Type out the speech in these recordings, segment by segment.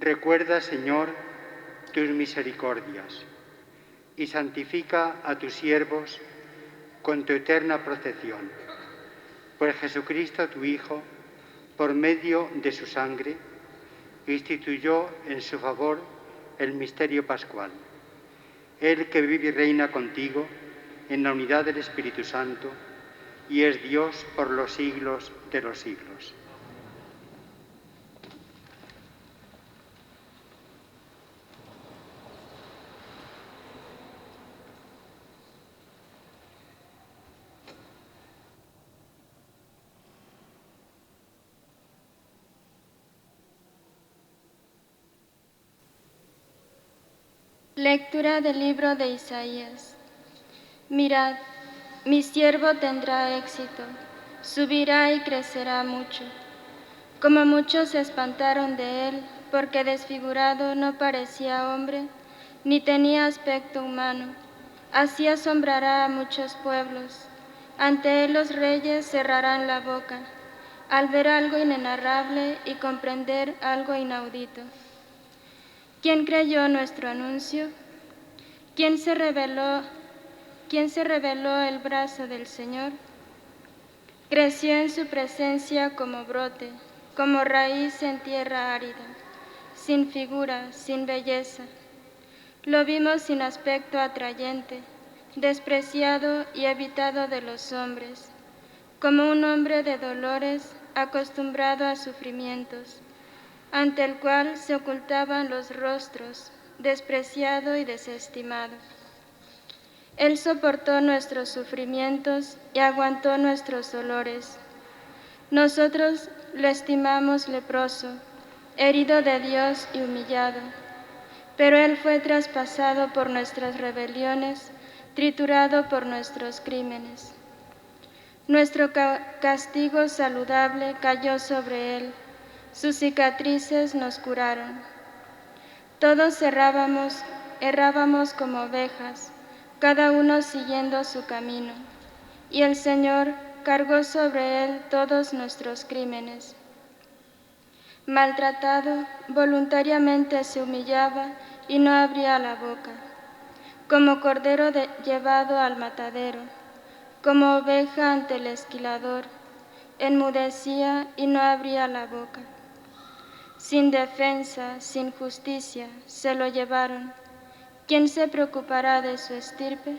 Recuerda, Señor, tus misericordias y santifica a tus siervos con tu eterna protección. Por Jesucristo, tu Hijo, por medio de su sangre, instituyó en su favor el misterio pascual. Él que vive y reina contigo en la unidad del Espíritu Santo y es Dios por los siglos de los siglos. Lectura del libro de Isaías. Mirad, mi siervo tendrá éxito, subirá y crecerá mucho. Como muchos se espantaron de él, porque desfigurado no parecía hombre, ni tenía aspecto humano. Así asombrará a muchos pueblos. Ante él los reyes cerrarán la boca, al ver algo inenarrable y comprender algo inaudito. ¿Quién creyó nuestro anuncio? ¿Quién se reveló el brazo del Señor? Creció en su presencia como brote, como raíz en tierra árida, sin figura, sin belleza. Lo vimos sin aspecto atrayente, despreciado y evitado de los hombres, como un hombre de dolores, acostumbrado a sufrimientos, ante el cual se ocultaban los rostros, despreciado y desestimado. Él soportó nuestros sufrimientos y aguantó nuestros dolores. Nosotros lo estimamos leproso, herido de Dios y humillado, pero Él fue traspasado por nuestras rebeliones, triturado por nuestros crímenes. Nuestro castigo saludable cayó sobre Él, sus cicatrices nos curaron. Todos errábamos como ovejas, cada uno siguiendo su camino, y el Señor cargó sobre Él todos nuestros crímenes. Maltratado, voluntariamente se humillaba y no abría la boca, como cordero llevado al matadero, como oveja ante el esquilador, enmudecía y no abría la boca. Sin defensa, sin justicia, se lo llevaron. ¿Quién se preocupará de su estirpe?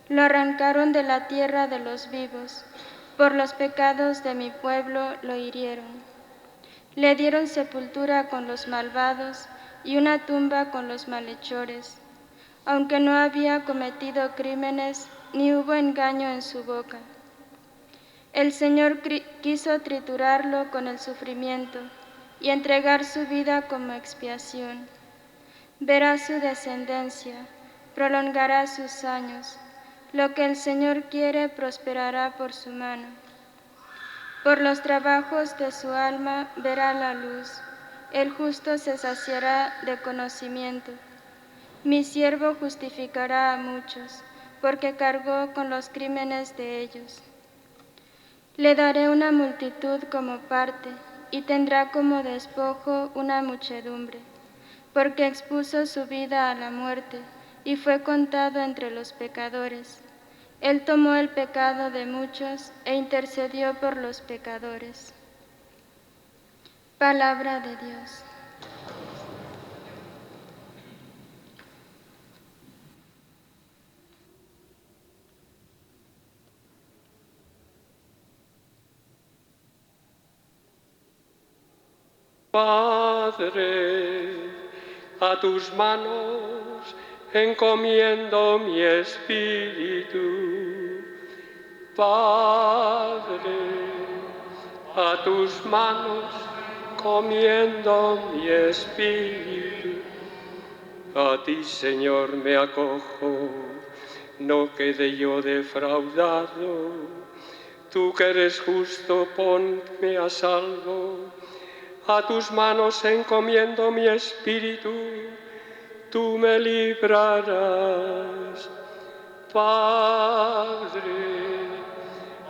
Lo arrancaron de la tierra de los vivos, por los pecados de mi pueblo lo hirieron. Le dieron sepultura con los malvados y una tumba con los malhechores, aunque no había cometido crímenes ni hubo engaño en su boca. El Señor quiso triturarlo con el sufrimiento y entregar su vida como expiación. Verá su descendencia, prolongará sus años. Lo que el Señor quiere prosperará por su mano. Por los trabajos de su alma verá la luz. El justo se saciará de conocimiento. Mi siervo justificará a muchos, porque cargó con los crímenes de ellos. Le daré una multitud como parte, y tendrá como despojo una muchedumbre, porque expuso su vida a la muerte y fue contado entre los pecadores. Él tomó el pecado de muchos e intercedió por los pecadores. Palabra de Dios. Padre, a tus manos encomiendo mi espíritu. Padre, a tus manos encomiendo mi espíritu. A ti, Señor, me acojo, no quede yo defraudado. Tú que eres justo, ponme a salvo. A tus manos encomiendo mi espíritu, tú me librarás. Padre,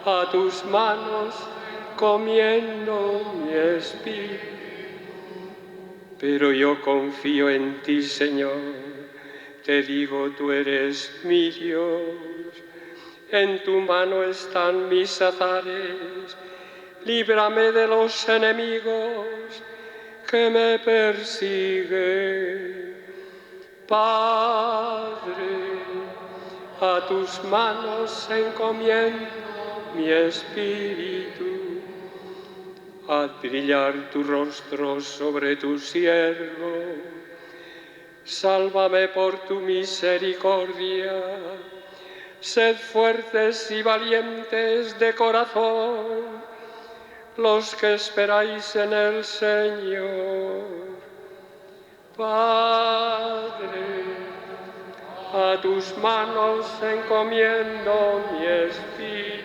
a tus manos encomiendo mi espíritu. Pero yo confío en ti, Señor. Te digo, tú eres mi Dios. En tu mano están mis azares. Líbrame de los enemigos que me persiguen. Padre, a tus manos encomiendo mi espíritu. Haz brillar tu rostro sobre tu siervo. Sálvame por tu misericordia. Sed fuertes y valientes de corazón los que esperáis en el Señor. Padre, a tus manos encomiendo mi espíritu.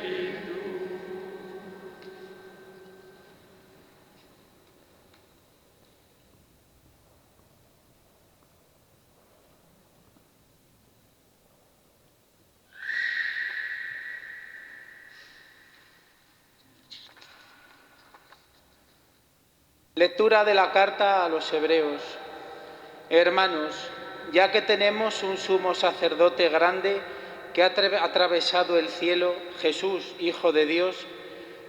Lectura de la carta a los Hebreos. Hermanos, ya que tenemos un sumo sacerdote grande que ha atravesado el cielo, Jesús, Hijo de Dios,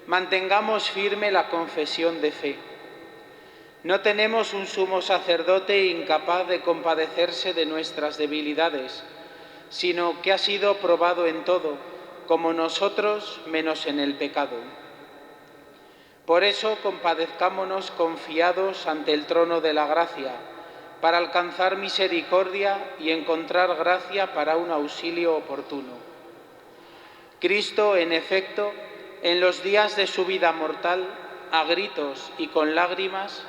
mantengamos firme la confesión de fe. No tenemos un sumo sacerdote incapaz de compadecerse de nuestras debilidades, sino que ha sido probado en todo, como nosotros, menos en el pecado. Por eso compadezcámonos confiados ante el trono de la gracia, para alcanzar misericordia y encontrar gracia para un auxilio oportuno. Cristo, en efecto, en los días de su vida mortal, a gritos y con lágrimas,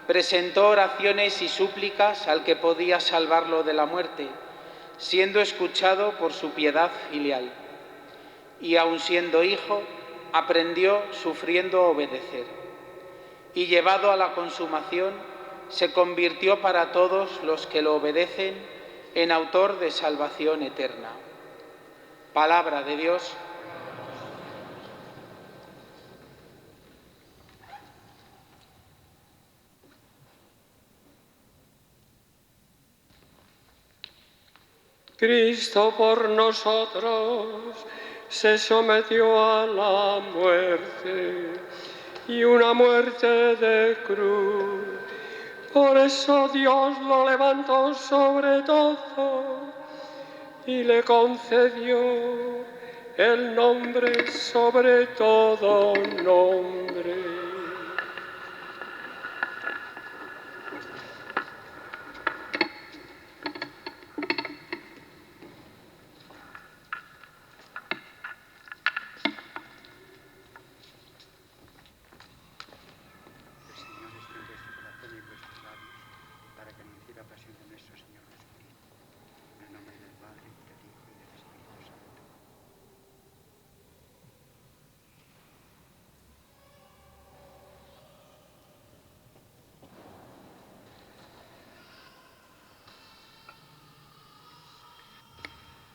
presentó oraciones y súplicas al que podía salvarlo de la muerte, siendo escuchado por su piedad filial. Y aun siendo hijo, aprendió sufriendo a obedecer. Y llevado a la consumación, se convirtió para todos los que lo obedecen en autor de salvación eterna. Palabra de Dios. Cristo por nosotros se sometió a la muerte y una muerte de cruz. Por eso Dios lo levantó sobre todo y le concedió el nombre sobre todo nombre.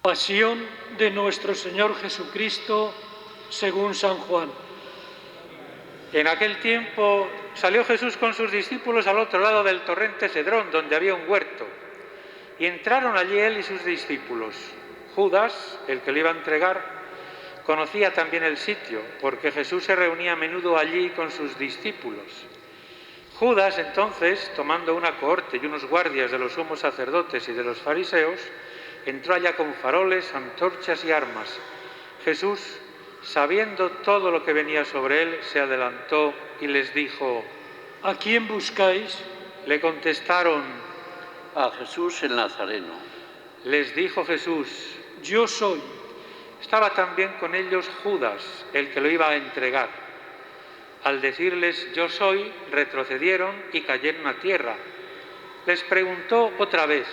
Pasión de nuestro Señor Jesucristo según San Juan. En aquel tiempo salió Jesús con sus discípulos al otro lado del torrente Cedrón, donde había un huerto, y entraron allí él y sus discípulos. Judas, el que lo iba a entregar, conocía también el sitio, porque Jesús se reunía a menudo allí con sus discípulos. Judas, entonces, tomando una cohorte y unos guardias de los sumos sacerdotes y de los fariseos, entró allá con faroles, antorchas y armas. Jesús, sabiendo todo lo que venía sobre él, se adelantó y les dijo: ¿A quién buscáis? Le contestaron: a Jesús el Nazareno. Les dijo Jesús: Yo soy. Estaba también con ellos Judas, el que lo iba a entregar. Al decirles yo soy, retrocedieron y cayeron a tierra. Les preguntó otra vez: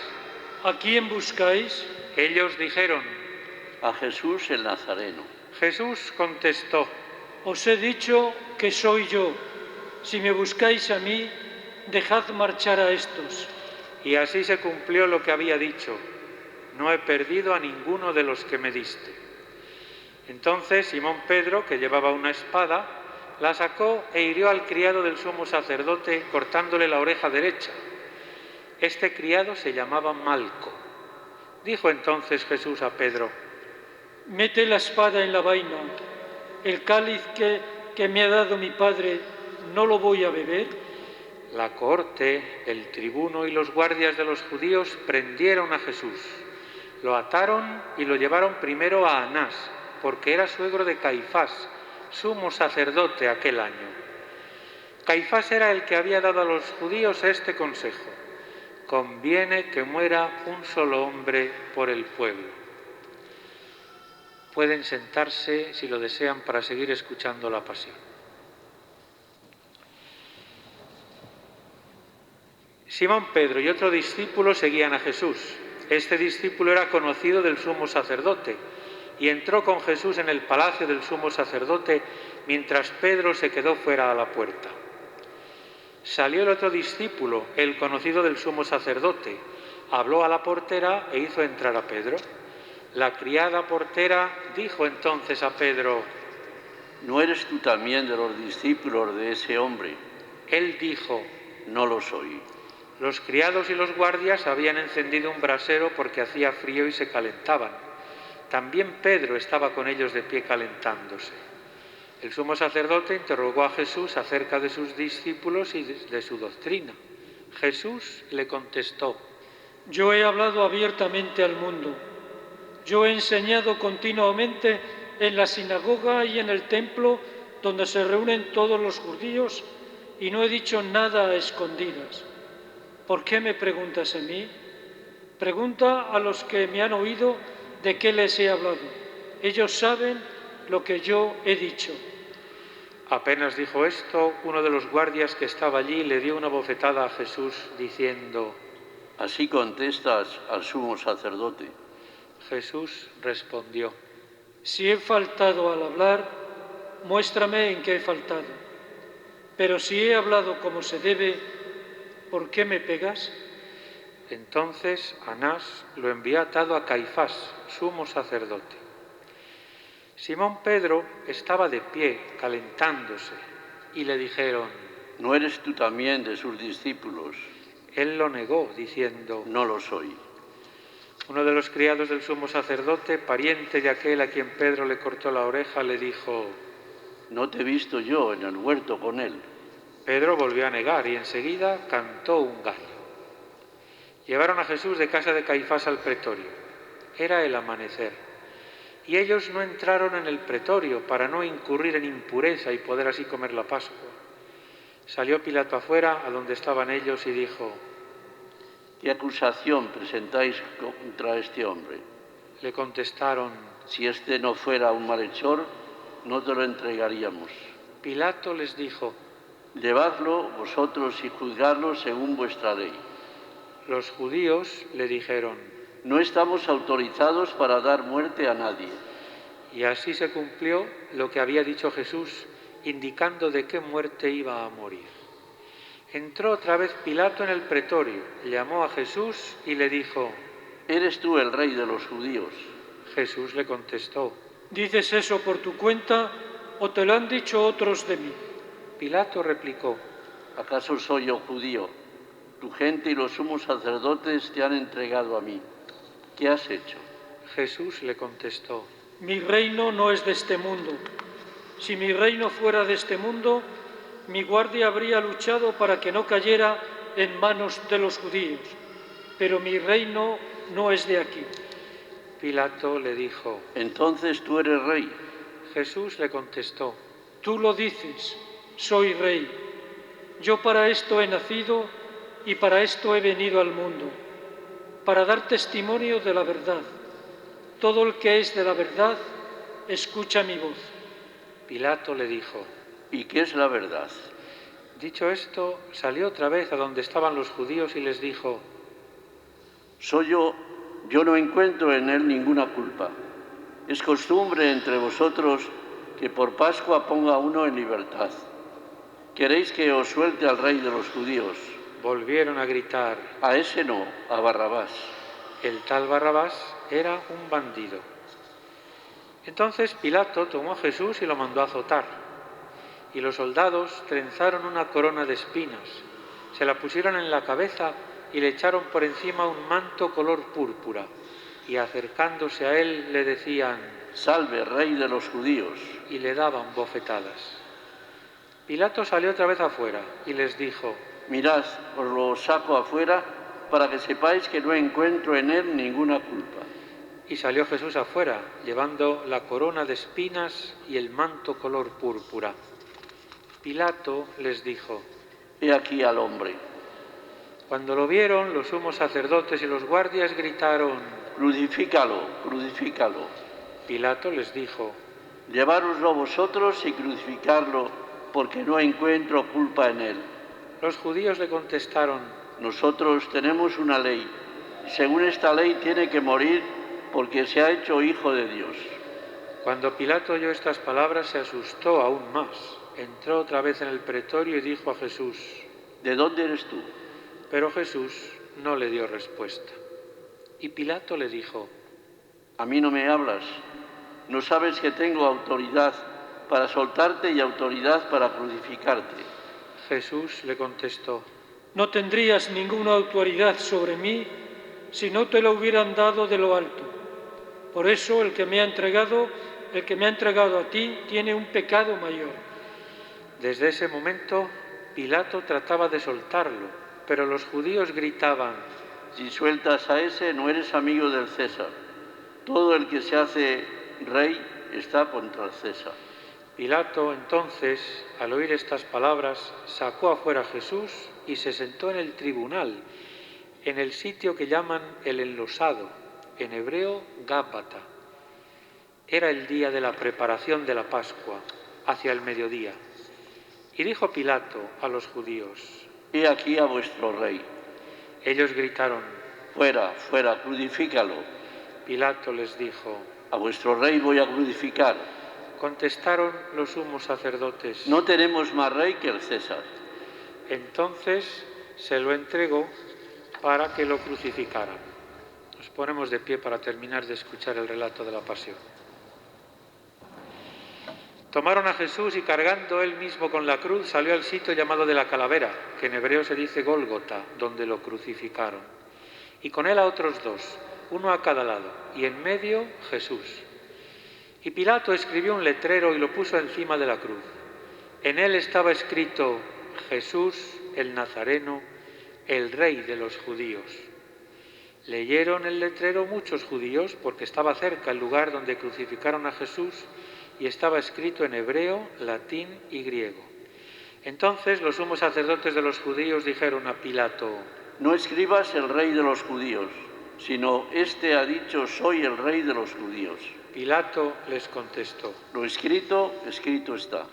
¿A quién buscáis? Ellos dijeron: a Jesús el Nazareno. Jesús contestó: Os he dicho que soy yo. Si me buscáis a mí, dejad marchar a estos. Y así se cumplió lo que había dicho: no he perdido a ninguno de los que me diste. Entonces Simón Pedro, que llevaba una espada, la sacó e hirió al criado del sumo sacerdote, cortándole la oreja derecha. Este criado se llamaba Malco. Dijo entonces Jesús a Pedro: mete la espada en la vaina. El cáliz que me ha dado mi padre, ¿no lo voy a beber? La corte, el tribuno y los guardias de los judíos prendieron a Jesús. Lo ataron y lo llevaron primero a Anás, porque era suegro de Caifás, sumo sacerdote aquel año. Caifás era el que había dado a los judíos este consejo: conviene que muera un solo hombre por el pueblo. Pueden sentarse si lo desean para seguir escuchando la pasión. Simón Pedro y otro discípulo seguían a Jesús. Este discípulo era conocido del sumo sacerdote y entró con Jesús en el palacio del sumo sacerdote mientras Pedro se quedó fuera a la puerta. Salió el otro discípulo, el conocido del sumo sacerdote, habló a la portera e hizo entrar a Pedro. La criada portera dijo entonces a Pedro: ¿no eres tú también de los discípulos de ese hombre? Él dijo: no lo soy. Los criados y los guardias habían encendido un brasero porque hacía frío y se calentaban. También Pedro estaba con ellos de pie calentándose. El sumo sacerdote interrogó a Jesús acerca de sus discípulos y de su doctrina. Jesús le contestó: yo he hablado abiertamente al mundo. Yo he enseñado continuamente en la sinagoga y en el templo donde se reúnen todos los judíos y no he dicho nada a escondidas. ¿Por qué me preguntas a mí? Pregunta a los que me han oído de qué les he hablado. Ellos saben lo que yo he dicho. Apenas dijo esto, uno de los guardias que estaba allí le dio una bofetada a Jesús diciendo: ¿así contestas al sumo sacerdote? Jesús respondió: si he faltado al hablar, muéstrame en qué he faltado. Pero si he hablado como se debe, ¿por qué me pegas? Entonces Anás lo envió atado a Caifás, sumo sacerdote. Simón Pedro estaba de pie, calentándose, y le dijeron: ¿no eres tú también de sus discípulos? Él lo negó, diciendo: no lo soy. Uno de los criados del sumo sacerdote, pariente de aquel a quien Pedro le cortó la oreja, le dijo: ¿no te he visto yo en el huerto con él? Pedro volvió a negar y enseguida cantó un gallo. Llevaron a Jesús de casa de Caifás al pretorio. Era el amanecer. Y ellos no entraron en el pretorio para no incurrir en impureza y poder así comer la Pascua. Salió Pilato afuera, a donde estaban ellos, y dijo: ¿qué acusación presentáis contra este hombre? Le contestaron: si este no fuera un malhechor, no te lo entregaríamos. Pilato les dijo: llevadlo vosotros y juzgadlo según vuestra ley. Los judíos le dijeron: no estamos autorizados para dar muerte a nadie. Y así se cumplió lo que había dicho Jesús, indicando de qué muerte iba a morir. Entró otra vez Pilato en el pretorio, llamó a Jesús y le dijo: ¿eres tú el rey de los judíos? Jesús le contestó: ¿dices eso por tu cuenta o te lo han dicho otros de mí? Pilato replicó: ¿acaso soy yo judío? Tu gente y los sumos sacerdotes te han entregado a mí. ¿Qué has hecho? Jesús le contestó: mi reino no es de este mundo. Si mi reino fuera de este mundo, mi guardia habría luchado para que no cayera en manos de los judíos. Pero mi reino no es de aquí. Pilato le dijo: entonces tú eres rey. Jesús le contestó: tú lo dices, soy rey. Yo para esto he nacido y para esto he venido al mundo, para dar testimonio de la verdad. Todo el que es de la verdad, escucha mi voz. Pilato le dijo: ¿y qué es la verdad? Dicho esto, salió otra vez a donde estaban los judíos y les dijo: yo no encuentro en él ninguna culpa. Es costumbre entre vosotros que por Pascua ponga a uno en libertad. ¿Queréis que os suelte al rey de los judíos? Volvieron a gritar: a ese no, a Barrabás. El tal Barrabás era un bandido. Entonces Pilato tomó a Jesús y lo mandó a azotar. Y los soldados trenzaron una corona de espinas, se la pusieron en la cabeza y le echaron por encima un manto color púrpura, y acercándose a él le decían: Salve, Rey de los judíos. Y le daban bofetadas. Pilato salió otra vez afuera y les dijo: Mirad, os lo saco afuera para que sepáis que no encuentro en él ninguna culpa. Y salió Jesús afuera, llevando la corona de espinas y el manto color púrpura. Pilato les dijo: He aquí al hombre. Cuando lo vieron, los sumos sacerdotes y los guardias gritaron: Crucifícalo, crucifícalo. Pilato les dijo: Llevároslo vosotros y crucificarlo, porque no encuentro culpa en él. Los judíos le contestaron: Nosotros tenemos una ley, y según esta ley tiene que morir porque se ha hecho hijo de Dios. Cuando Pilato oyó estas palabras, se asustó aún más. Entró otra vez en el pretorio y dijo a Jesús: ¿De dónde eres tú? Pero Jesús no le dio respuesta. Y Pilato le dijo: A mí no me hablas. ¿No sabes que tengo autoridad para soltarte y autoridad para crucificarte? Jesús le contestó: No tendrías ninguna autoridad sobre mí si no te lo hubieran dado de lo alto. Por eso el que me ha entregado a ti, tiene un pecado mayor. Desde ese momento, Pilato trataba de soltarlo, pero los judíos gritaban: Si sueltas a ese, no eres amigo del César. Todo el que se hace rey está contra el César. Pilato, entonces, al oír estas palabras, sacó afuera a Jesús y se sentó en el tribunal, en el sitio que llaman el enlosado, en hebreo Gábata. Era el día de la preparación de la Pascua, hacia el mediodía. Y dijo Pilato a los judíos: He aquí a vuestro rey. Ellos gritaron: Fuera, fuera, crucifícalo. Pilato les dijo: A vuestro rey voy a crucificar. Contestaron los sumos sacerdotes: No tenemos más rey que el César. Entonces se lo entregó para que lo crucificaran. Nos ponemos de pie para terminar de escuchar el relato de la pasión. Tomaron a Jesús y cargando él mismo con la cruz salió al sitio llamado de la Calavera, que en hebreo se dice Gólgota, donde lo crucificaron. Y con él a otros dos, uno a cada lado, y en medio Jesús. Y Pilato escribió un letrero y lo puso encima de la cruz. En él estaba escrito: Jesús el Nazareno, el Rey de los judíos. Leyeron el letrero muchos judíos porque estaba cerca el lugar donde crucificaron a Jesús y estaba escrito en hebreo, latín y griego. Entonces los sumos sacerdotes de los judíos dijeron a Pilato: No escribas el Rey de los judíos, sino este ha dicho: soy el Rey de los judíos. Pilato les contestó: Lo escrito, escrito está.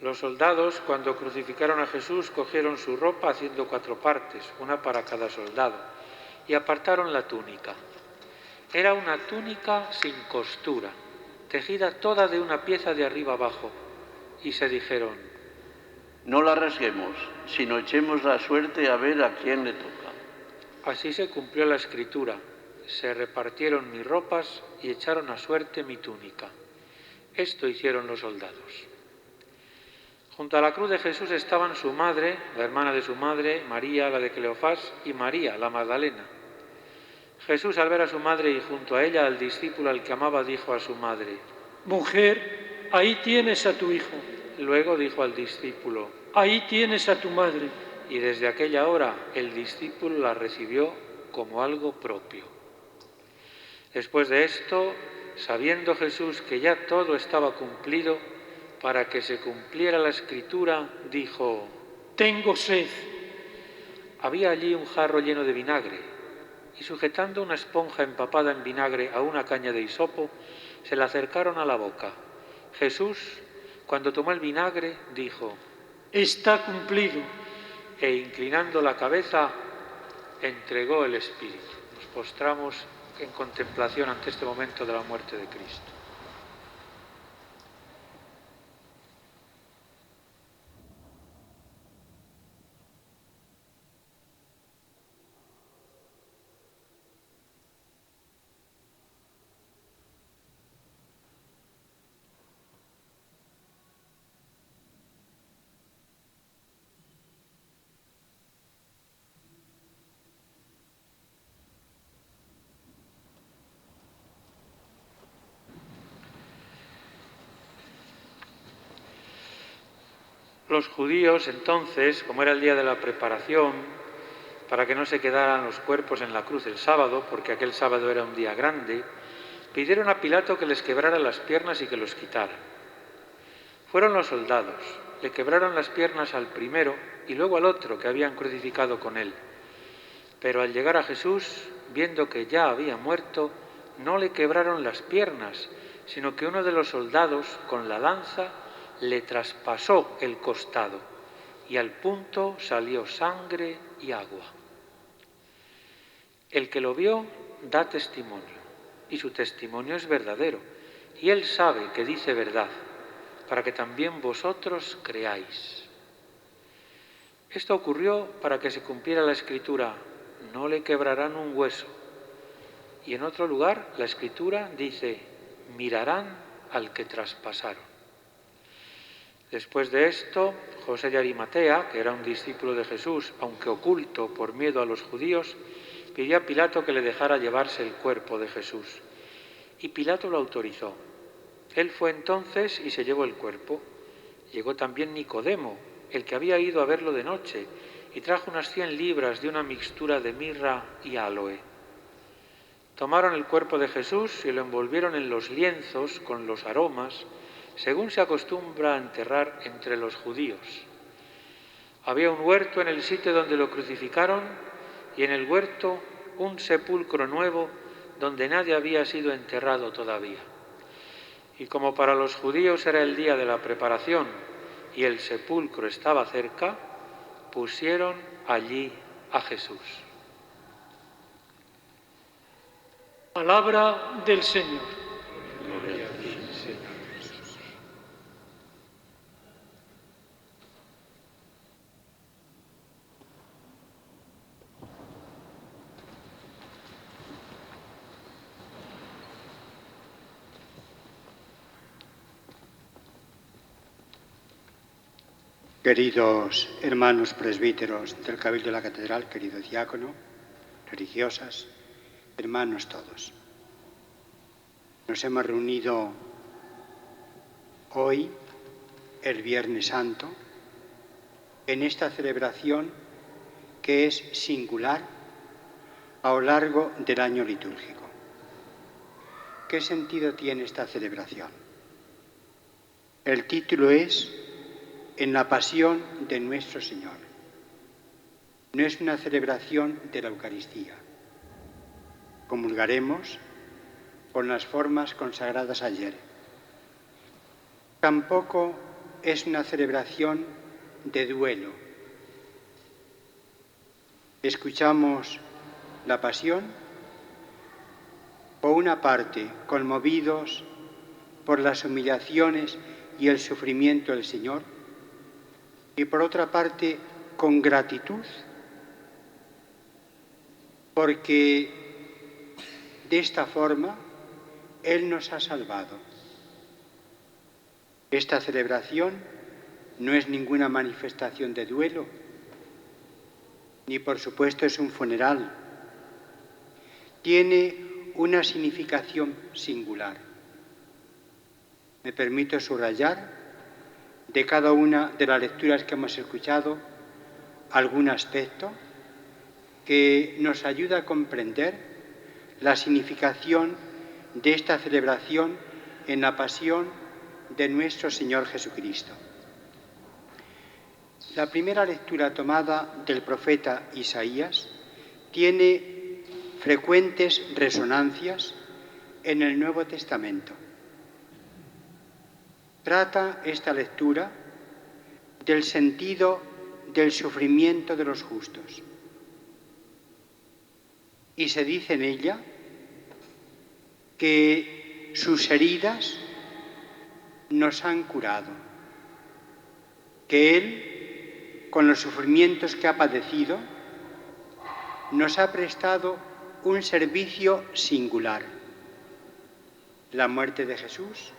Los soldados, cuando crucificaron a Jesús, cogieron su ropa haciendo 4 partes, una para cada soldado, y apartaron la túnica. Era una túnica sin costura, tejida toda de una pieza de arriba abajo, y se dijeron: No la rasguemos, sino echemos la suerte a ver a quién le toca. Así se cumplió la escritura: se repartieron mis ropas y echaron a suerte mi túnica. Esto hicieron los soldados. Junto a la cruz de Jesús estaban su madre, la hermana de su madre, María, la de Cleofás, y María, la Magdalena. Jesús, al ver a su madre y junto a ella al discípulo al que amaba, dijo a su madre: Mujer, ahí tienes a tu hijo. Luego dijo al discípulo: Ahí tienes a tu madre. Y desde aquella hora el discípulo la recibió como algo propio. Después de esto, sabiendo Jesús que ya todo estaba cumplido, para que se cumpliera la escritura, dijo: Tengo sed. Había allí un jarro lleno de vinagre, y sujetando una esponja empapada en vinagre a una caña de hisopo, se la acercaron a la boca. Jesús, cuando tomó el vinagre, dijo: Está cumplido. E inclinando la cabeza, entregó el Espíritu. Nos postramos en contemplación ante este momento de la muerte de Cristo. Los judíos entonces, como era el día de la preparación, para que no se quedaran los cuerpos en la cruz el sábado, porque aquel sábado era un día grande, pidieron a Pilato que les quebrara las piernas y que los quitara. Fueron los soldados, le quebraron las piernas al primero y luego al otro que habían crucificado con él. Pero al llegar a Jesús, viendo que ya había muerto, no le quebraron las piernas, sino que uno de los soldados, con la lanza, le traspasó el costado, y al punto salió sangre y agua. El que lo vio da testimonio, y su testimonio es verdadero, y él sabe que dice verdad, para que también vosotros creáis. Esto ocurrió para que se cumpliera la Escritura: no le quebrarán un hueso. Y en otro lugar la Escritura dice: mirarán al que traspasaron. Después de esto, José de Arimatea, que era un discípulo de Jesús, aunque oculto por miedo a los judíos, pidió a Pilato que le dejara llevarse el cuerpo de Jesús. Y Pilato lo autorizó. Él fue entonces y se llevó el cuerpo. Llegó también Nicodemo, el que había ido a verlo de noche, y trajo unas 100 libras de una mixtura de mirra y áloe. Tomaron el cuerpo de Jesús y lo envolvieron en los lienzos con los aromas, según se acostumbra a enterrar entre los judíos. Había un huerto en el sitio donde lo crucificaron, y en el huerto un sepulcro nuevo donde nadie había sido enterrado todavía. Y como para los judíos era el día de la preparación y el sepulcro estaba cerca, pusieron allí a Jesús. Palabra del Señor. Gloria a ti, Señor. Queridos hermanos presbíteros del Cabildo de la Catedral, querido diácono, religiosas, hermanos todos, nos hemos reunido hoy, el Viernes Santo, en esta celebración que es singular a lo largo del año litúrgico. ¿Qué sentido tiene esta celebración? El título es En la pasión de nuestro Señor. No es una celebración de la Eucaristía. Comulgaremos con las formas consagradas ayer. Tampoco es una celebración de duelo. Escuchamos la pasión, por una parte, conmovidos por las humillaciones y el sufrimiento del Señor, y por otra parte, con gratitud, porque de esta forma Él nos ha salvado. Esta celebración no es ninguna manifestación de duelo, ni por supuesto es un funeral. Tiene una significación singular. Me permito subrayar de cada una de las lecturas que hemos escuchado algún aspecto que nos ayuda a comprender la significación de esta celebración en la pasión de nuestro Señor Jesucristo. La primera lectura tomada del profeta Isaías tiene frecuentes resonancias en el Nuevo Testamento. Trata esta lectura del sentido del sufrimiento de los justos. Y se dice en ella que sus heridas nos han curado, que Él, con los sufrimientos que ha padecido, nos ha prestado un servicio singular. La muerte de Jesús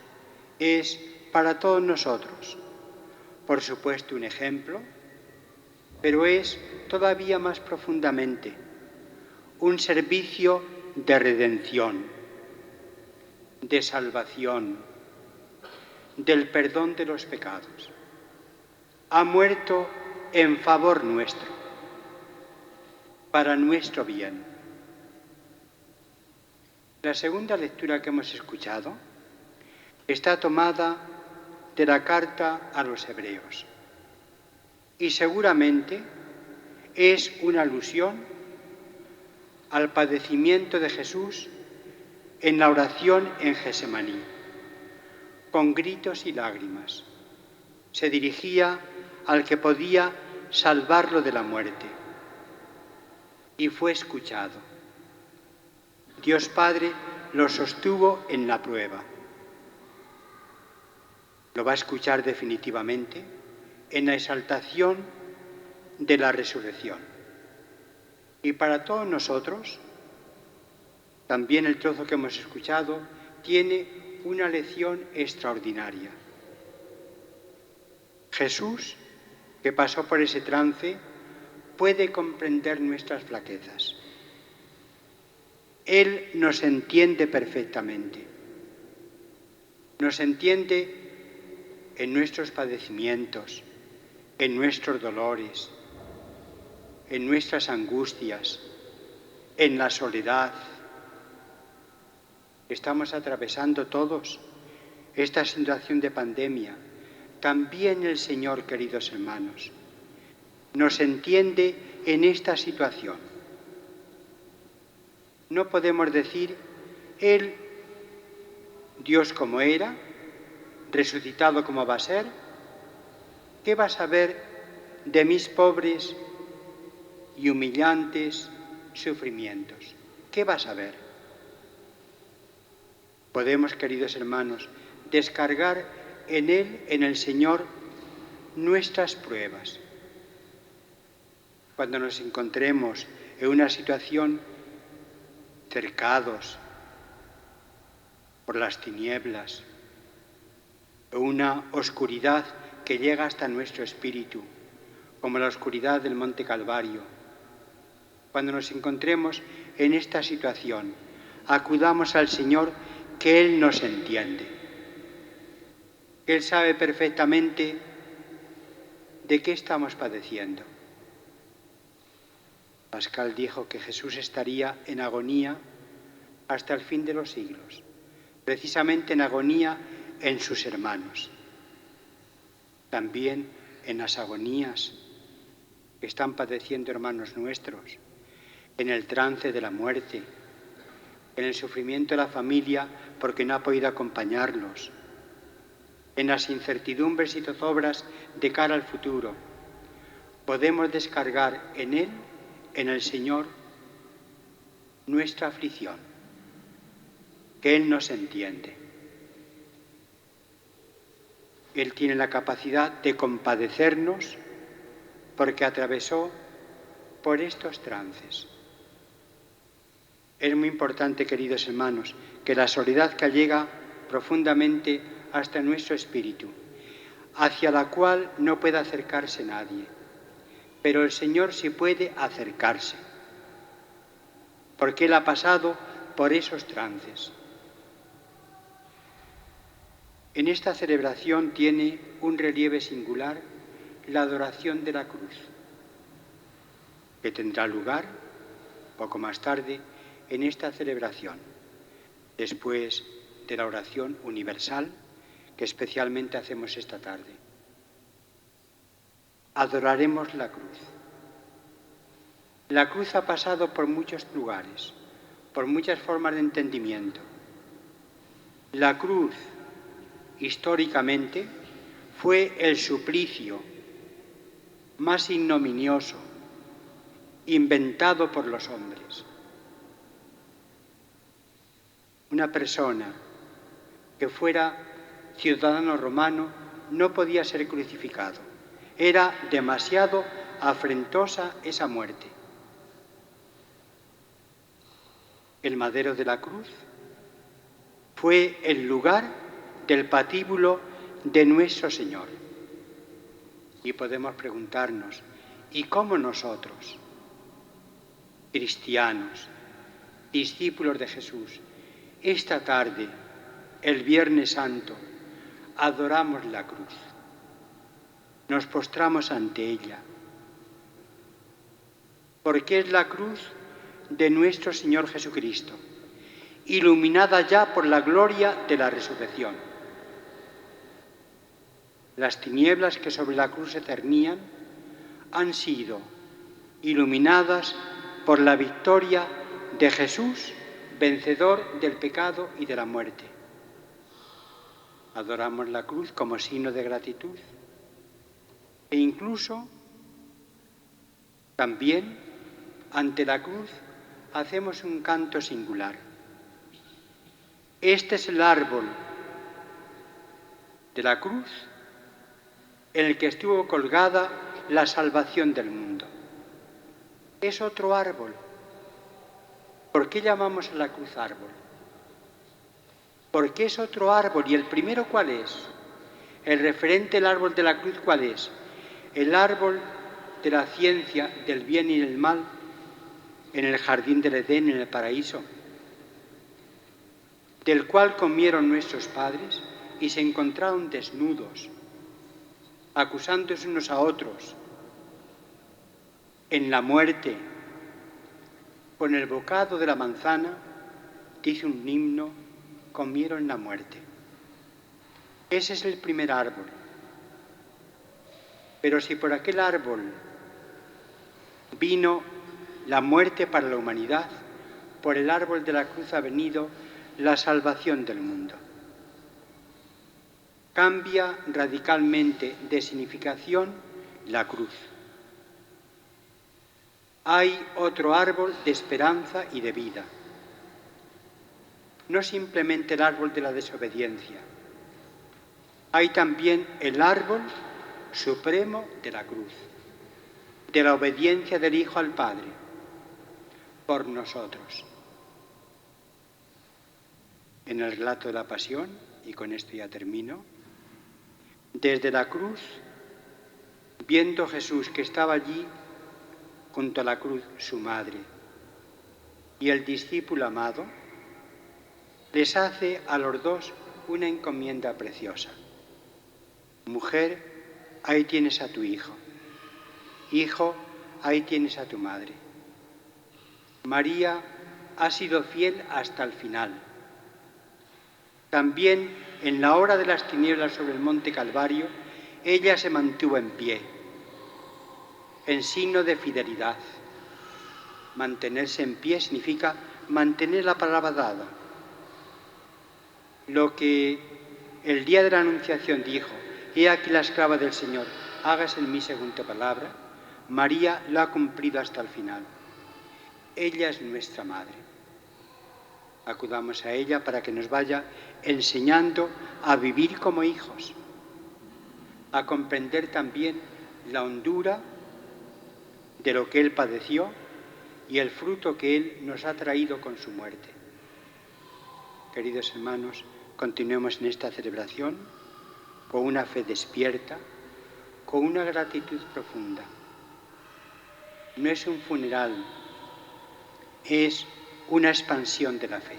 es para todos nosotros, por supuesto, un ejemplo, pero es todavía más profundamente un servicio de redención, de salvación, del perdón de los pecados. ha muerto en favor nuestro, para nuestro bien. La segunda lectura que hemos escuchado está tomada de la carta a los Hebreos y seguramente es una alusión al padecimiento de Jesús en la oración en Getsemaní. Con gritos y lágrimas se dirigía al que podía salvarlo de la muerte y fue escuchado. Dios Padre lo sostuvo en la prueba. Lo va a escuchar definitivamente en la exaltación de la resurrección. Y para todos nosotros, también el trozo que hemos escuchado tiene una lección extraordinaria. Jesús, que pasó por ese trance, puede comprender nuestras flaquezas. Él nos entiende perfectamente. Nos entiende en nuestros padecimientos, en nuestros dolores, en nuestras angustias, en la soledad. Estamos atravesando todos esta situación de pandemia. También el Señor, queridos hermanos, nos entiende en esta situación. No podemos decir, Él, Dios como era, resucitado como va a ser, ¿qué va a saber de mis pobres y humillantes sufrimientos? ¿Qué va a saber? Podemos, queridos hermanos, descargar en Él, en el Señor, nuestras pruebas. Cuando nos encontremos en una situación cercados por las tinieblas, o una oscuridad que llega hasta nuestro espíritu, como la oscuridad del Monte Calvario. Cuando nos encontremos en esta situación, acudamos al Señor, que Él nos entiende. Él sabe perfectamente de qué estamos padeciendo. Pascal dijo que Jesús estaría en agonía hasta el fin de los siglos, precisamente en agonía en sus hermanos, también en las agonías que están padeciendo hermanos nuestros, en el trance de la muerte, en el sufrimiento de la familia porque no ha podido acompañarlos, en las incertidumbres y zozobras de cara al futuro. Podemos descargar en Él, en el Señor, nuestra aflicción, que Él nos entiende. Él tiene la capacidad de compadecernos porque atravesó por estos trances. Es muy importante, queridos hermanos, que la soledad que llega profundamente hasta nuestro espíritu, hacia la cual no puede acercarse nadie, pero el Señor sí puede acercarse, porque Él ha pasado por esos trances. En esta celebración tiene un relieve singular la adoración de la cruz, que tendrá lugar poco más tarde en esta celebración, después de la oración universal que especialmente hacemos esta tarde. Adoraremos la cruz. La cruz ha pasado por muchos lugares, por muchas formas de entendimiento. La cruz, históricamente, fue el suplicio más ignominioso inventado por los hombres. Una persona que fuera ciudadano romano no podía ser crucificado. Era demasiado afrentosa esa muerte. El madero de la cruz fue el lugar del patíbulo de nuestro Señor. Y podemos preguntarnos, ¿y cómo nosotros, cristianos, discípulos de Jesús, esta tarde, el Viernes Santo, adoramos la cruz? nos postramos ante ella, porque es la cruz de nuestro Señor Jesucristo, iluminada ya por la gloria de la resurrección. Las tinieblas que sobre la cruz se cernían han sido iluminadas por la victoria de Jesús, vencedor del pecado y de la muerte. Adoramos la cruz como signo de gratitud e incluso también ante la cruz hacemos un canto singular. Este es el árbol de la cruz en el que estuvo colgada la salvación del mundo. Es otro árbol. ¿Por qué llamamos a la cruz árbol? Porque es otro árbol. ¿Y el primero cuál es? El referente del árbol de la cruz, ¿cuál es? El árbol de la ciencia del bien y del mal en el jardín del Edén, en el paraíso, del cual comieron nuestros padres y se encontraron desnudos, acusándose unos a otros. En la muerte, con el bocado de la manzana, dice un himno, comieron la muerte. Ese es el primer árbol. Pero si por aquel árbol vino la muerte para la humanidad, por el árbol de la cruz ha venido la salvación del mundo. Cambia radicalmente de significación la cruz. Hay otro árbol de esperanza y de vida. No simplemente el árbol de la desobediencia. Hay también el árbol supremo de la cruz, de la obediencia del Hijo al Padre, por nosotros. En el relato de la pasión, y con esto ya termino, desde la cruz, viendo Jesús que estaba allí junto a la cruz su madre y el discípulo amado, les hace a los dos una encomienda preciosa. Mujer, ahí tienes a tu hijo. Hijo, ahí tienes a tu madre. María ha sido fiel hasta el final. También en la hora de las tinieblas sobre el monte Calvario, ella se mantuvo en pie, en signo de fidelidad. Mantenerse en pie significa mantener la palabra dada. Lo que el día de la Anunciación dijo, he aquí la esclava del Señor, hágase en mí según tu palabra, María lo ha cumplido hasta el final. Ella es nuestra madre. Acudamos a ella para que nos vaya enseñando a vivir como hijos, a comprender también la hondura de lo que Él padeció y el fruto que Él nos ha traído con su muerte. Queridos hermanos, continuemos en esta celebración con una fe despierta, con una gratitud profunda. No es un funeral, es una expansión de la fe,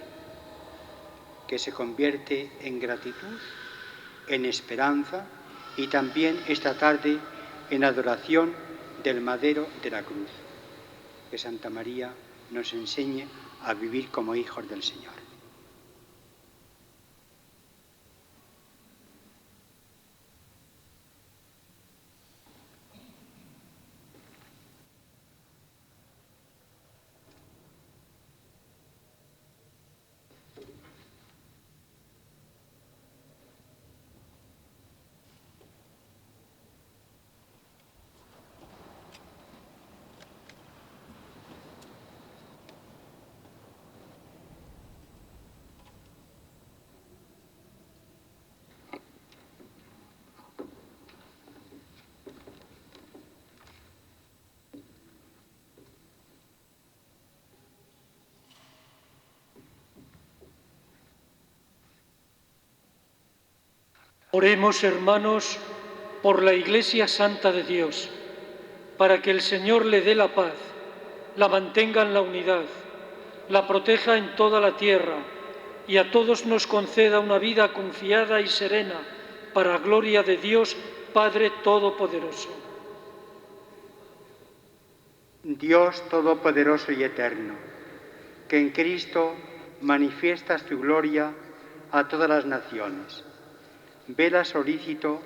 que se convierte en gratitud, en esperanza y también esta tarde en adoración del madero de la cruz. Que Santa María nos enseñe a vivir como hijos del Señor. Oremos, hermanos, por la Iglesia Santa de Dios, para que el Señor le dé la paz, la mantenga en la unidad, la proteja en toda la tierra y a todos nos conceda una vida confiada y serena para gloria de Dios Padre Todopoderoso. Dios Todopoderoso y Eterno, que en Cristo manifiestas tu gloria a todas las naciones, vela solícito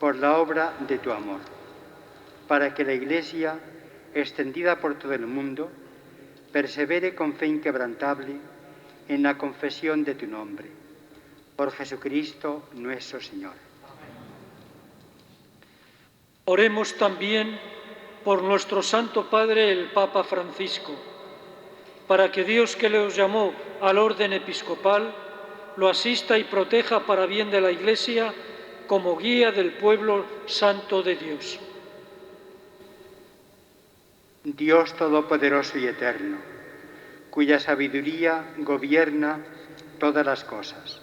por la obra de tu amor, para que la Iglesia, extendida por todo el mundo, persevere con fe inquebrantable en la confesión de tu nombre. Por Jesucristo nuestro Señor. Oremos también por nuestro Santo Padre el Papa Francisco, para que Dios, que los llamó al orden episcopal, lo asista y proteja para bien de la Iglesia como guía del pueblo santo de Dios. Dios Todopoderoso y Eterno, cuya sabiduría gobierna todas las cosas,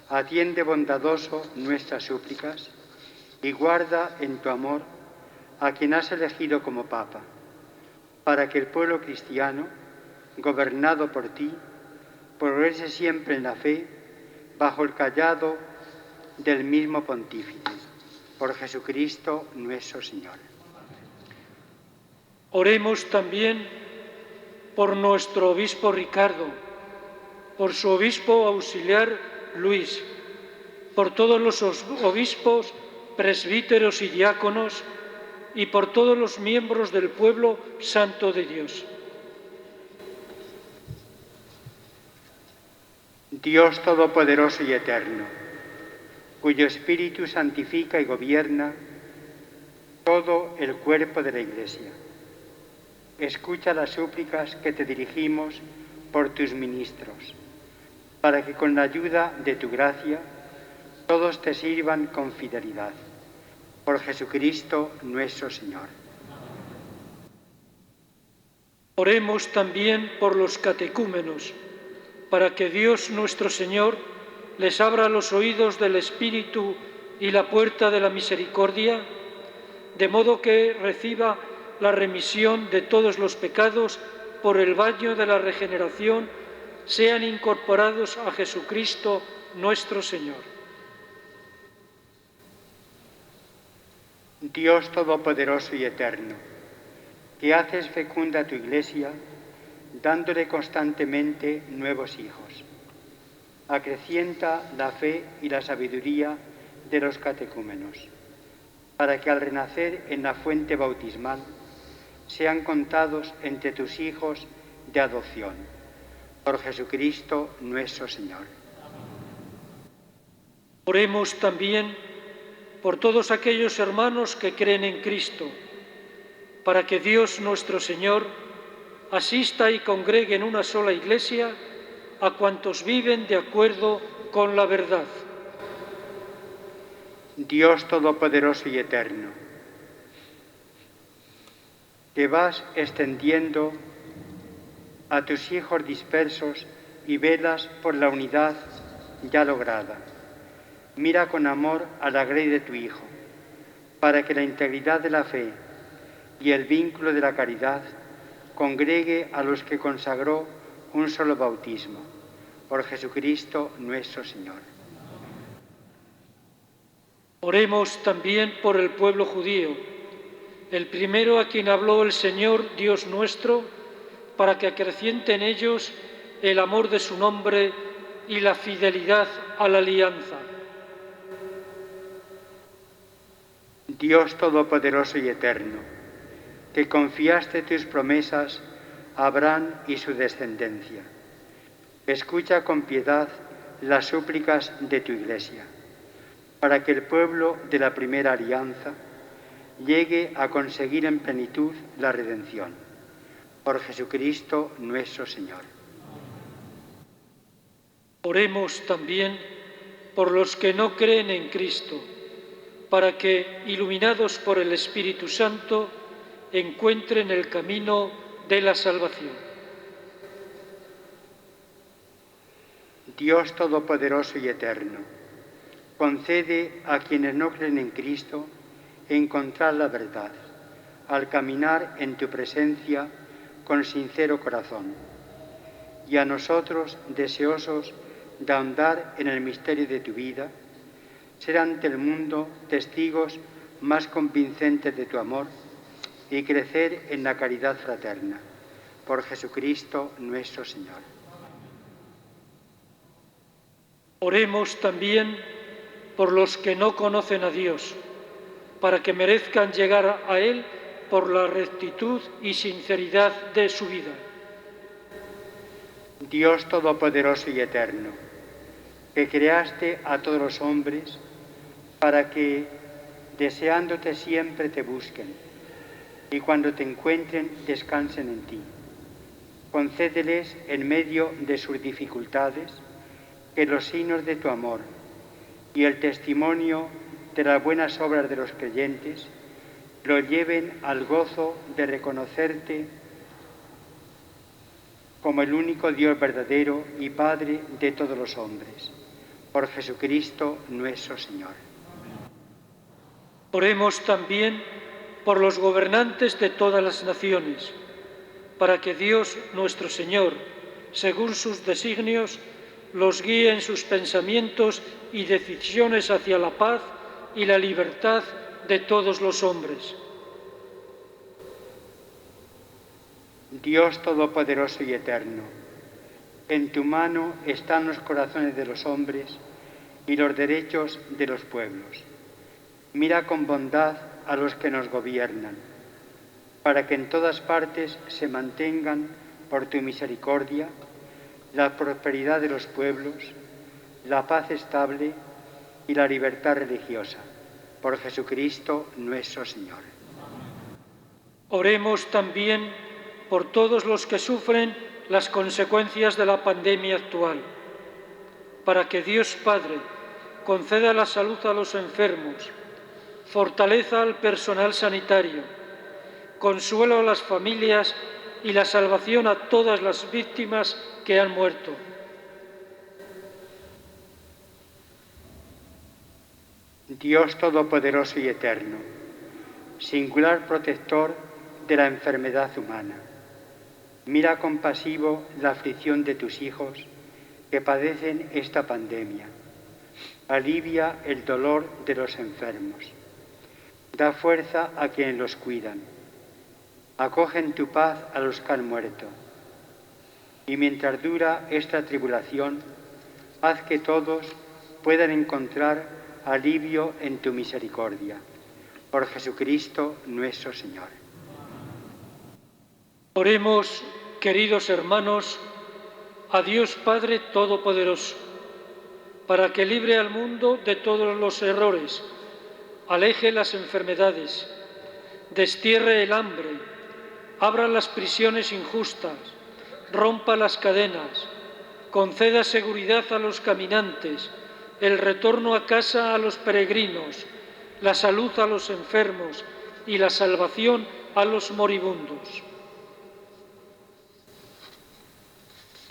atiende bondadoso nuestras súplicas y guarda en tu amor a quien has elegido como Papa, para que el pueblo cristiano, gobernado por ti, progrese siempre en la fe bajo el cayado del mismo pontífice. Por Jesucristo nuestro Señor. Oremos también por nuestro obispo Ricardo, por su obispo auxiliar Luis, por todos los obispos, presbíteros y diáconos y por todos los miembros del pueblo santo de Dios. Dios Todopoderoso y Eterno, cuyo Espíritu santifica y gobierna todo el cuerpo de la Iglesia, escucha las súplicas que te dirigimos por tus ministros, para que con la ayuda de tu gracia todos te sirvan con fidelidad. Por Jesucristo nuestro Señor. Oremos también por los catecúmenos, para que Dios nuestro Señor les abra los oídos del Espíritu y la puerta de la misericordia, de modo que reciba la remisión de todos los pecados por el baño de la regeneración, sean incorporados a Jesucristo nuestro Señor. Dios Todopoderoso y Eterno, que haces fecunda tu Iglesia, dándole constantemente nuevos hijos, acrecienta la fe y la sabiduría de los catecúmenos, para que al renacer en la fuente bautismal sean contados entre tus hijos de adopción. Por Jesucristo nuestro Señor. Oremos también por todos aquellos hermanos que creen en Cristo, para que Dios nuestro Señor asista y congregue en una sola Iglesia a cuantos viven de acuerdo con la verdad. Dios Todopoderoso y Eterno, que vas extendiendo a tus hijos dispersos y velas por la unidad ya lograda. Mira con amor a la grey de tu Hijo, para que la integridad de la fe y el vínculo de la caridad congregue a los que consagró un solo bautismo. Por Jesucristo nuestro Señor. Oremos también por el pueblo judío, el primero a quien habló el Señor Dios nuestro, para que acreciente en ellos el amor de su nombre y la fidelidad a la alianza. Dios Todopoderoso y Eterno, que confiaste tus promesas a Abraham y su descendencia, escucha con piedad las súplicas de tu Iglesia, para que el pueblo de la primera alianza llegue a conseguir en plenitud la redención. Por Jesucristo nuestro Señor. Oremos también por los que no creen en Cristo, para que, iluminados por el Espíritu Santo, encuentren el camino de la salvación. Dios Todopoderoso y Eterno, concede a quienes no creen en Cristo encontrar la verdad, al caminar en tu presencia con sincero corazón, y a nosotros, deseosos de ahondar en el misterio de tu vida, ser ante el mundo testigos más convincentes de tu amor y crecer en la caridad fraterna. Por Jesucristo nuestro Señor. Oremos también por los que no conocen a Dios, para que merezcan llegar a Él por la rectitud y sinceridad de su vida. Dios Todopoderoso y Eterno, que creaste a todos los hombres para que, deseándote siempre, te busquen y cuando te encuentren descansen en ti. Concédeles en medio de sus dificultades que los signos de tu amor y el testimonio de las buenas obras de los creyentes los lleven al gozo de reconocerte como el único Dios verdadero y Padre de todos los hombres. Por Jesucristo nuestro Señor. Oremos también por los gobernantes de todas las naciones, para que Dios nuestro Señor, según sus designios, los guíe en sus pensamientos y decisiones hacia la paz y la libertad de todos los hombres. Dios Todopoderoso y Eterno, en tu mano están los corazones de los hombres y los derechos de los pueblos. Mira con bondad a los que nos gobiernan, para que en todas partes se mantengan, por tu misericordia, la prosperidad de los pueblos, la paz estable y la libertad religiosa. Por Jesucristo nuestro Señor. Oremos también por todos los que sufren las consecuencias de la pandemia actual, para que Dios Padre conceda la salud a los enfermos, fortaleza al personal sanitario, consuelo a las familias y la salvación a todas las víctimas que han muerto. Dios Todopoderoso y Eterno, singular protector de la enfermedad humana, mira compasivo la aflicción de tus hijos que padecen esta pandemia. Alivia el dolor de los enfermos. Da fuerza a quienes los cuidan. Acoge en tu paz a los que han muerto. Y mientras dura esta tribulación, haz que todos puedan encontrar alivio en tu misericordia. Por Jesucristo nuestro Señor. Oremos, queridos hermanos, a Dios Padre Todopoderoso, para que libre al mundo de todos los errores, aleje las enfermedades, destierre el hambre, abra las prisiones injustas, rompa las cadenas, conceda seguridad a los caminantes, el retorno a casa a los peregrinos, la salud a los enfermos y la salvación a los moribundos.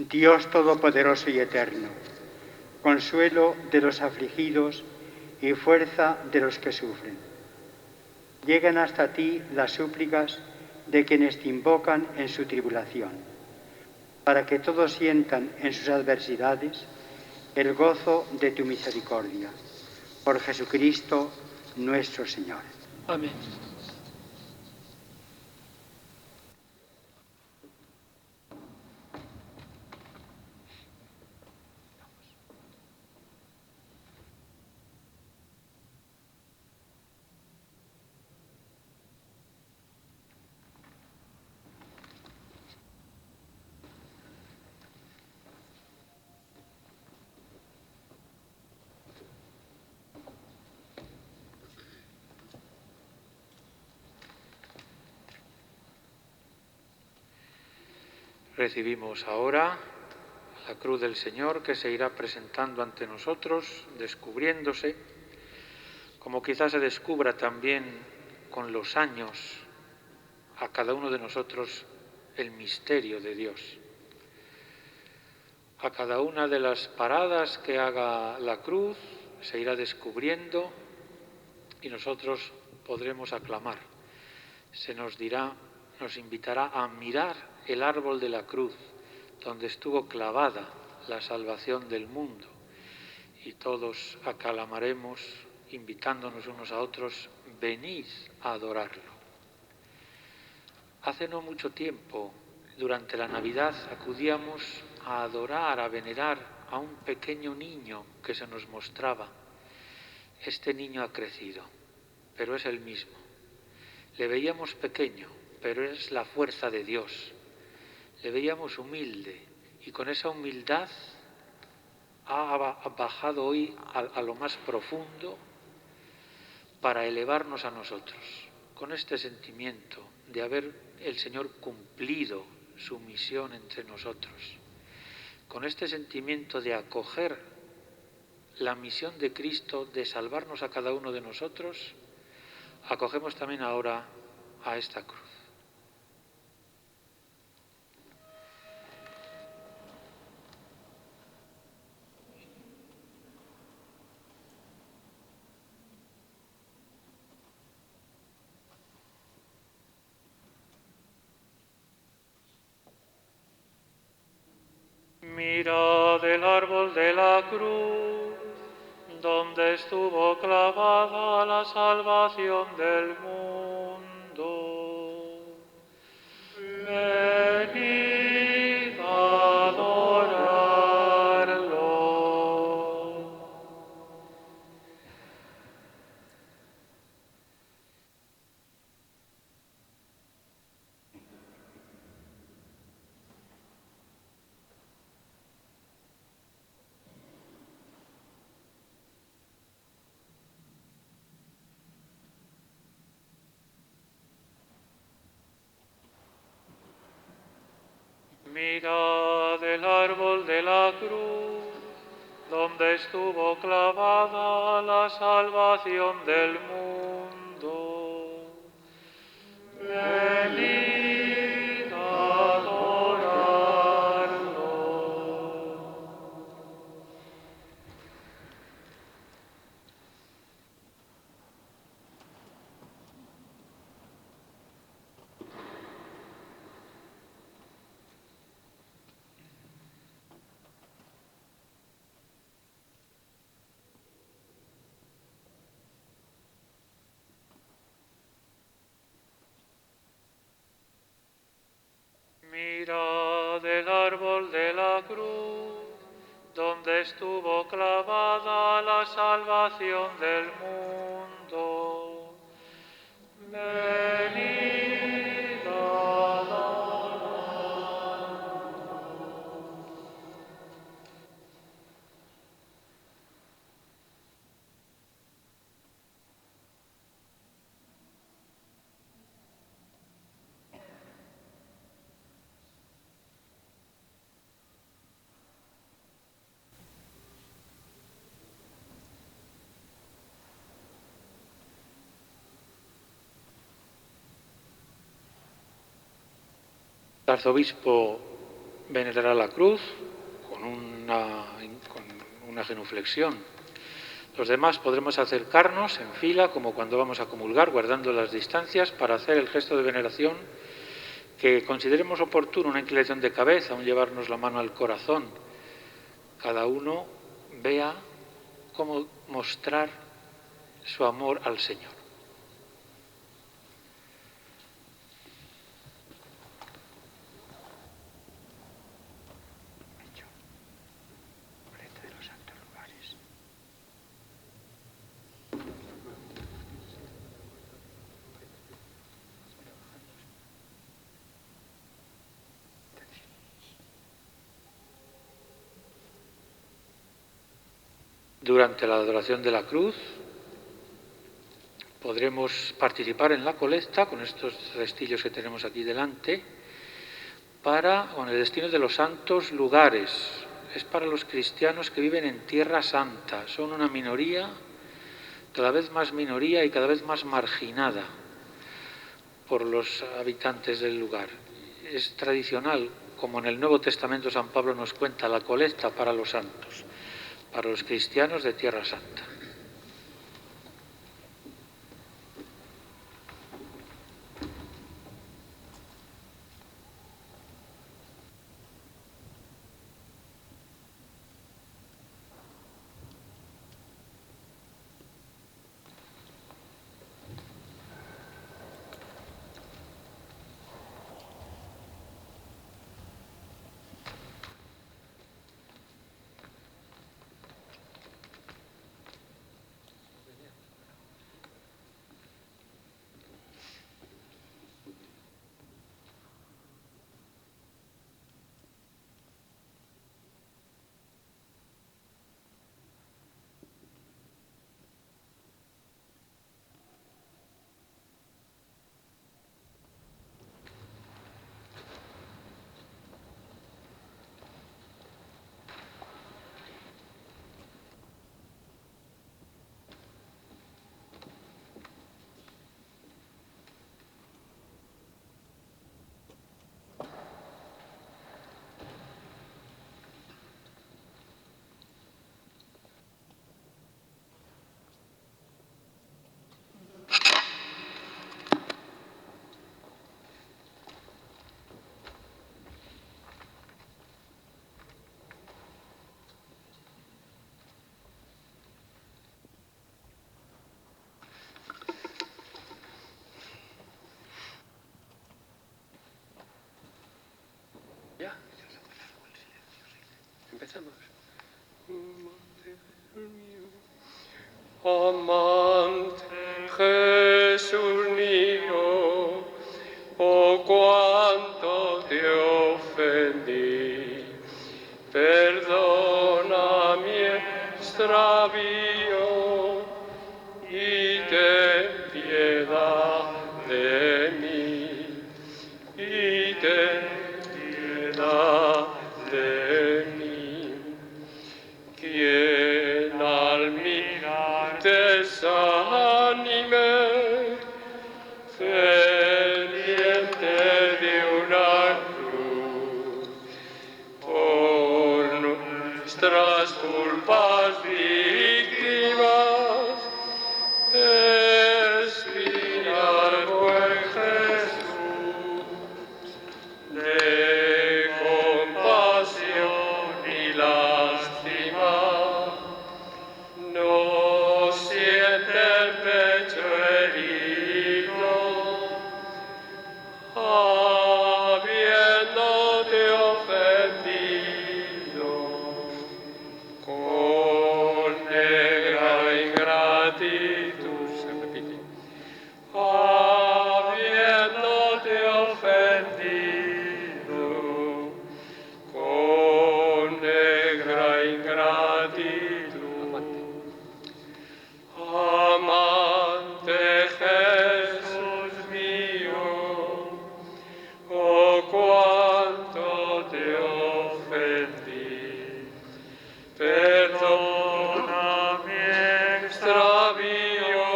Dios Todopoderoso y Eterno, consuelo de los afligidos y fuerza de los que sufren. Llegan hasta ti las súplicas de quienes te invocan en su tribulación, para que todos sientan en sus adversidades el gozo de tu misericordia. Por Jesucristo nuestro Señor. Amén. Recibimos ahora la cruz del Señor que se irá presentando ante nosotros, descubriéndose, como quizás se descubra también con los años a cada uno de nosotros el misterio de Dios. A cada una de las paradas que haga la cruz se irá descubriendo y nosotros podremos aclamar. Se nos dirá, nos invitará a mirar el árbol de la cruz, donde estuvo clavada la salvación del mundo, y todos aclamaremos, invitándonos unos a otros, venid a adorarlo. Hace no mucho tiempo, durante la Navidad, acudíamos a adorar, a venerar a un pequeño niño que se nos mostraba. Este niño ha crecido, pero es el mismo. Le veíamos pequeño, pero es la fuerza de Dios. Le veíamos humilde y con esa humildad ha bajado hoy a lo más profundo para elevarnos a nosotros, con este sentimiento de haber el Señor cumplido su misión entre nosotros, con este sentimiento de acoger la misión de Cristo de salvarnos a cada uno de nosotros, acogemos también ahora a esta cruz. Mirad el árbol de la cruz, donde estuvo clavada la salvación del mundo. Venid a adorarlo. Mirad el árbol de la cruz, donde estuvo clavada la salvación del mundo. Venid a adorarlo. Mirad el árbol de la cruz, donde estuvo clavada la salvación del mundo. Venid a adorarlo. El arzobispo venerará la cruz con una genuflexión. Los demás podremos acercarnos en fila, como cuando vamos a comulgar, guardando las distancias, para hacer el gesto de veneración que consideremos oportuno, una inclinación de cabeza, un llevarnos la mano al corazón. Cada uno vea cómo mostrar su amor al Señor. Durante la adoración de la cruz podremos participar en la colecta con estos cestillos que tenemos aquí delante con el destino de los santos lugares. Es para los cristianos que viven en Tierra Santa. Son una minoría, cada vez más minoría y cada vez más marginada por los habitantes del lugar. Es tradicional, como en el Nuevo Testamento San Pablo nos cuenta, la colecta para los santos, para los cristianos de Tierra Santa. Amante Jesús mío, oh cuánto te ofendí, perdona mi extravío y ten piedad de mí, y ten piedad de mí. Quien al mirar te desanime, pendiente de una cruz, por nuestras culpas víctimas, espiar, buen Jesús, de compasión y lástima, no siente el pecho herido, habiéndote ofendido con negra ingratitud. Se repite. Habiéndote ofendido con negra ingratitud. Amante Jesús mío, oh cuánto te ofendí, perdona mi extravío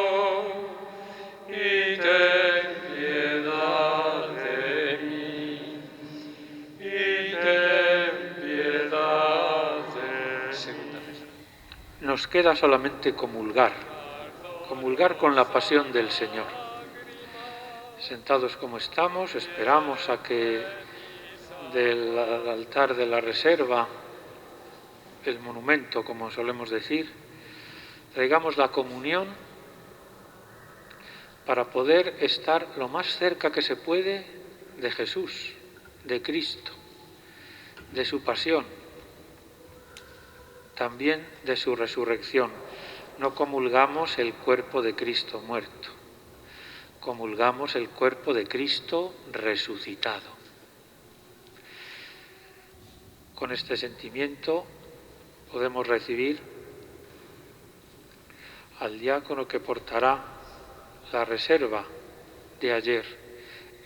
y ten piedad de mí, y ten piedad de mí. Nos queda solamente comulgar con la pasión del Señor. Sentados como estamos, esperamos a que del altar de la reserva, el monumento, como solemos decir, traigamos la comunión para poder estar lo más cerca que se puede de Jesús, de Cristo, de su pasión, también de su resurrección. No comulgamos el cuerpo de Cristo muerto, comulgamos el cuerpo de Cristo resucitado. Con este sentimiento podemos recibir al diácono que portará la reserva de ayer.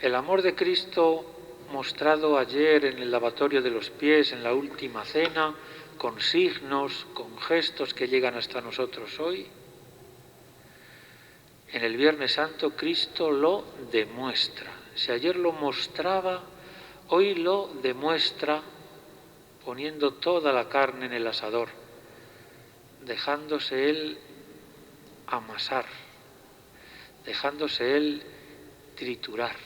El amor de Cristo mostrado ayer en el lavatorio de los pies, en la última cena, con signos, con gestos que llegan hasta nosotros hoy. En el Viernes Santo Cristo lo demuestra. Si ayer lo mostraba, hoy lo demuestra poniendo toda la carne en el asador, dejándose Él amasar, dejándose Él triturar,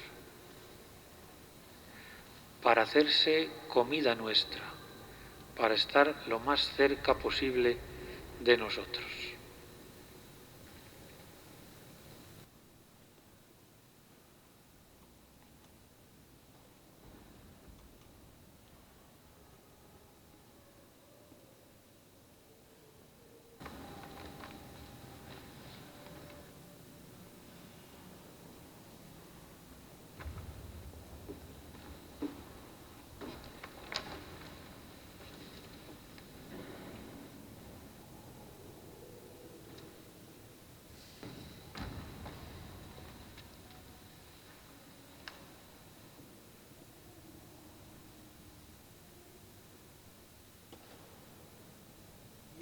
para hacerse comida nuestra, para estar lo más cerca posible de nosotros.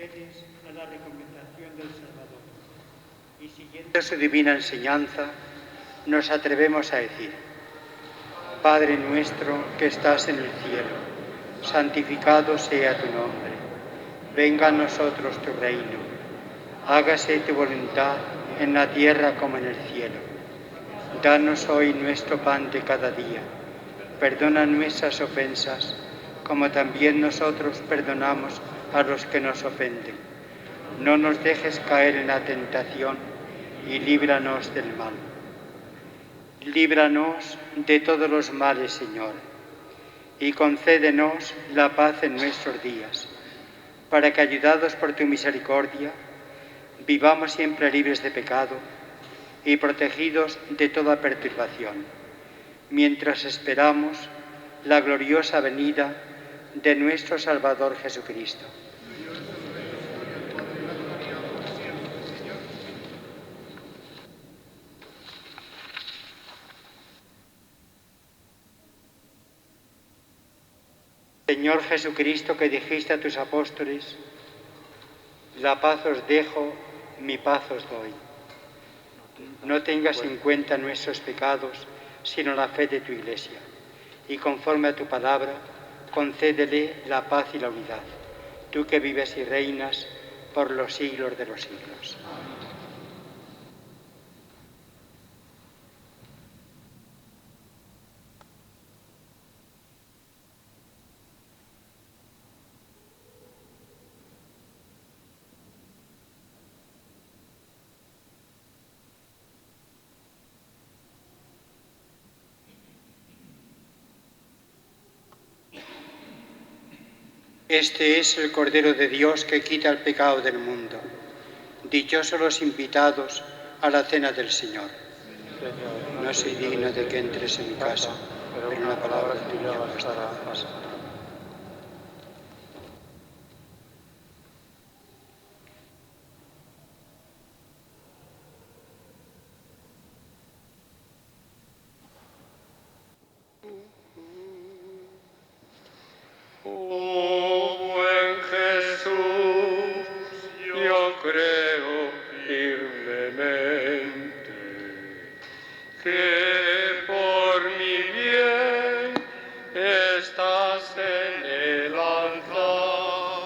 A la recomendación del Salvador. Y siguiendo su divina enseñanza, nos atrevemos a decir: Padre nuestro que estás en el cielo, santificado sea tu nombre. Venga a nosotros tu reino. Hágase tu voluntad en la tierra como en el cielo. Danos hoy nuestro pan de cada día. Perdona nuestras ofensas, como también nosotros perdonamos a los que nos ofenden. No nos dejes caer en la tentación y líbranos del mal. Líbranos de todos los males, Señor, y concédenos la paz en nuestros días, para que, ayudados por tu misericordia, vivamos siempre libres de pecado y protegidos de toda perturbación, mientras esperamos la gloriosa venida de nuestro Salvador Jesucristo. Señor Jesucristo, que dijiste a tus apóstoles, la paz os dejo, mi paz os doy. No tengas en cuenta nuestros pecados, sino la fe de tu Iglesia, y conforme a tu palabra, concédele la paz y la unidad, tú que vives y reinas por los siglos de los siglos. Este es el Cordero de Dios que quita el pecado del mundo. Dichosos los invitados a la cena del Señor. No soy digno de que entres en mi casa, pero una palabra tuya bastará. Oh buen Jesús, yo creo firmemente que por mi bien estás en el altar,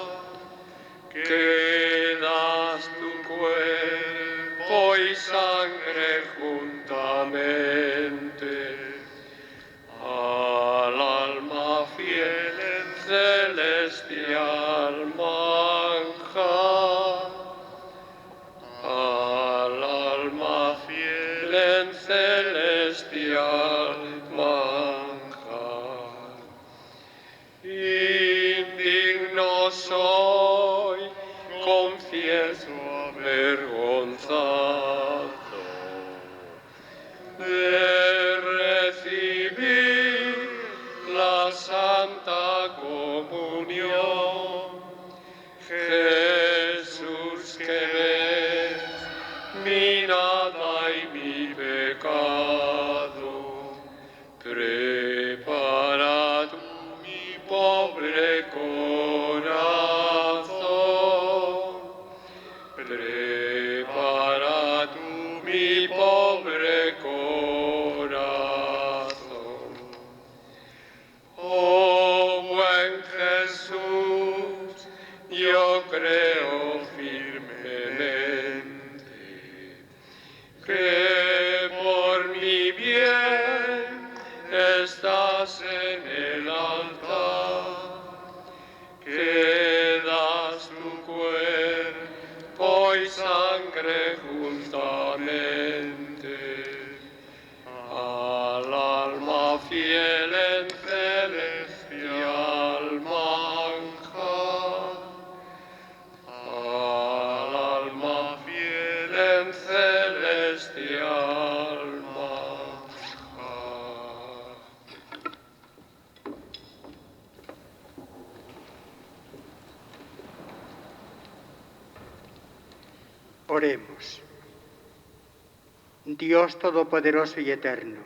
que das tu cuerpo y sangre juntamente al alma fiel en celestial manjar, al alma fiel en celestial manjar. Indigno soy, confieso avergonzado, de recibir la Santa Comunión. Jesús, que ves mi nada y mi pecado, prepara tú mi pobre corazón, prepara tú mi pobre corazón. Oh buen Jesús, yo creo firmemente que por mi bien estás en el altar, que das tu cuerpo y sangre juntamente al alma fiel en celestial manjar, al alma fiel en celestial manjar. Oremos. Dios Todopoderoso y Eterno,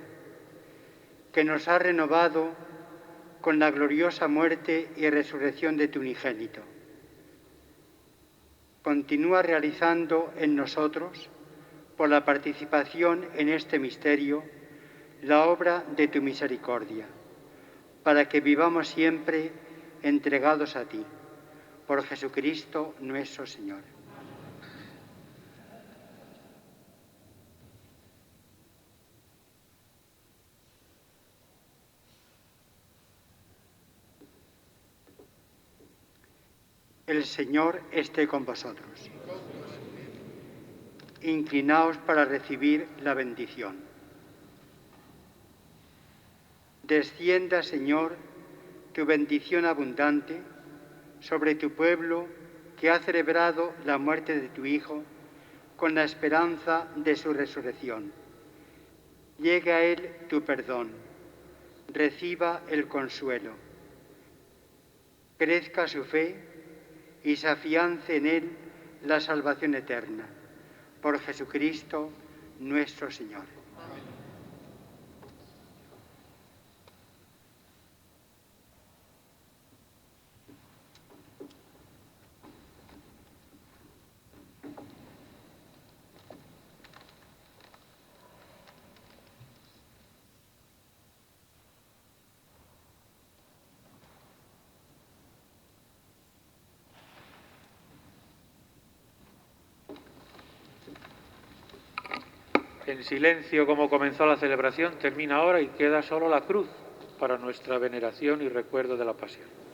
que nos ha renovado con la gloriosa muerte y resurrección de tu unigénito, continúa realizando en nosotros, por la participación en este misterio, la obra de tu misericordia, para que vivamos siempre entregados a ti, por Jesucristo nuestro Señor. El Señor esté con vosotros. Inclinaos para recibir la bendición. Descienda, Señor, tu bendición abundante sobre tu pueblo que ha celebrado la muerte de tu Hijo con la esperanza de su resurrección. Llegue a él tu perdón, reciba el consuelo, crezca su fe y se afiance en él la salvación eterna. Por Jesucristo nuestro Señor. En silencio, como comenzó la celebración, termina ahora y queda solo la cruz para nuestra veneración y recuerdo de la pasión.